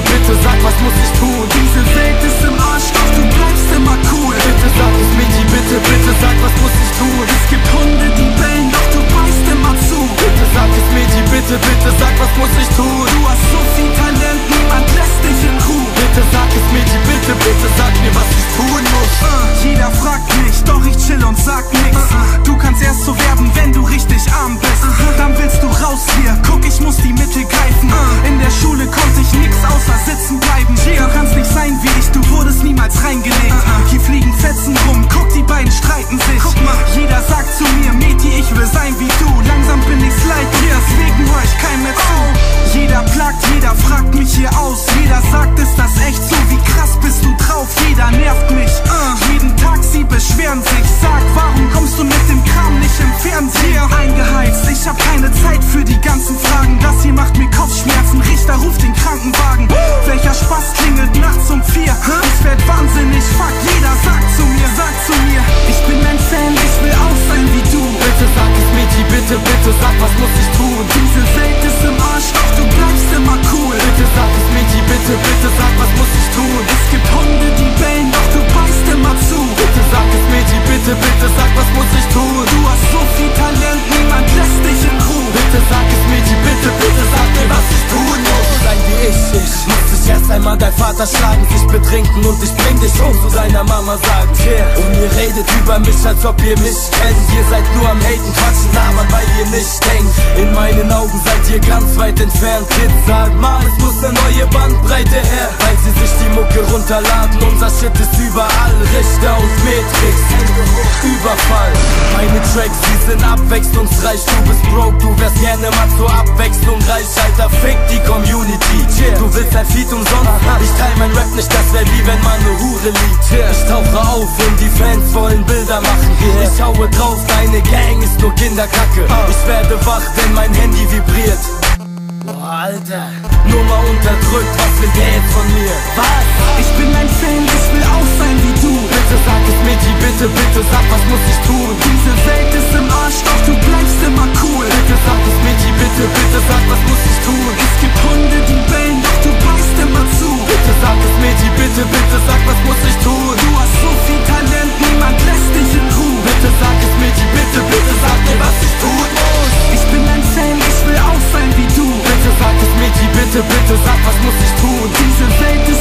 bitte sag, was muss ich tun? Diese Welt ist im Arsch, doch du bleibst immer cool. Bitte sag es, Mädchen, bitte sag, was muss ich tun? Es gibt Hunde, die bellen, doch du beißt immer zu. Bitte sag es, Mädchen, bitte sag, was muss ich tun? Du hast so viel Talent, niemand lässt dich in Ruhe. Bitte sag es, Mädchen, bitte sag mir, was ich tun muss. Jeder fragt mich, doch ich chill und sag nix. Du kannst erst so werden, wenn du richtig arm bist. Dann willst du raus hier, guck, ich muss die Mittel greifen. In der Schule konnte ich nix außer sitzen bleiben. Du kannst nicht sein wie ich, du wurdest niemals reingelegt. Hier fliegen Fetzen rum, guck, die beiden streiten sich. Jeder sagt zu mir, Mädchen, ich will sein wie du. Langsam bin ich's leid, deswegen hör ich keinem mehr zu. Jeder plagt, jeder fragt mich hier aus. Jeder sagt, ist das echt so? Wie krass bist du drauf? Jeder nervt mich. Jeden Tag sie beschweren sich. Sag, warum kommst du mit dem Kram nicht im Fernsehen? Eingeheizt, ich hab keine Zeit für die ganzen Fragen. Das hier macht mir Kopfschmerzen, Richter ruft den Krankenwagen. Welcher Spaß klingelt nachts um 4? Ich werd wahnsinnig, fuck, jeder sagt zu mir, ich bin ein Fan, ich will auch sein wie du. Bitte sag es, Mädchen, bitte sag, was muss ich tun? Diese Welt ist im Arsch, doch du bleibst immer cool. Bitte sag es, Mädchen, bitte sag, was muss ich tun? Es gibt Hunde, die bellen, doch du beißt immer zu. Bitte sag es, Mädchen, bitte sag, was muss ich tun? Du hast so viel Talent, niemand lässt dich in Ruhe. Bitte sag es, Mädchen, bitte sag mir, was ich tun muss. Sein wie ich muss dich erst einmal dein Vater schlagen, sich betrinken und ich bring dich um, zu deiner Mama sagen. Und ihr redet über mich, als ob ihr mich kennt. Ihr seid nur am Haten, Quatschen, labern, weil ihr nicht denkt. In meinen Augen seid ihr ganz weit entfernt. Kids sagen, Mann, es muss eine neue Bandbreite her, weil sie sich die Mucke runterladen. Unser Shit ist überall, Richter und Matrix, Überfall. Meine Tracks, die sind abwechslungsreich. Du bist broke, du wärst gerne mal zur Abwechslung reich. Alter, fick die Community. Du willst ein Feed umsonst? Ich teil mein Rap nicht, das wär wie wenn man eine Hure liegt. Ich tauche auf und die Fans wollen Bilder machen. Ich haue drauf, deine Gang ist nur Kinderkacke. Ich werde wach, denn mein Handy vibriert. Boah, Alter, Nummer unterdrückt, was will der jetzt von mir? Was? Ich bin ein Fan, ich will auch sein wie du. Bitte sag es, Mädchen, bitte sag, was muss ich tun? Diese Welt ist im Arsch, doch du bleibst immer cool. Bitte sag es, Mädchen, bitte sag, was muss ich tun? Es gibt Hunde, die bellen, doch du beißt immer zu. Bitte sag es, Mädchen, bitte sag, was muss ich tun? Du hast so viel Talent, niemand lässt dich in Ruhe. Bitte sag es, Mädchen, bitte sag mir, was ich tun muss. Ich bin ein Fan, ich will auch sein wie du. Bitte sag es, Mädchen, bitte sag, was muss ich tun? Diese Welt ist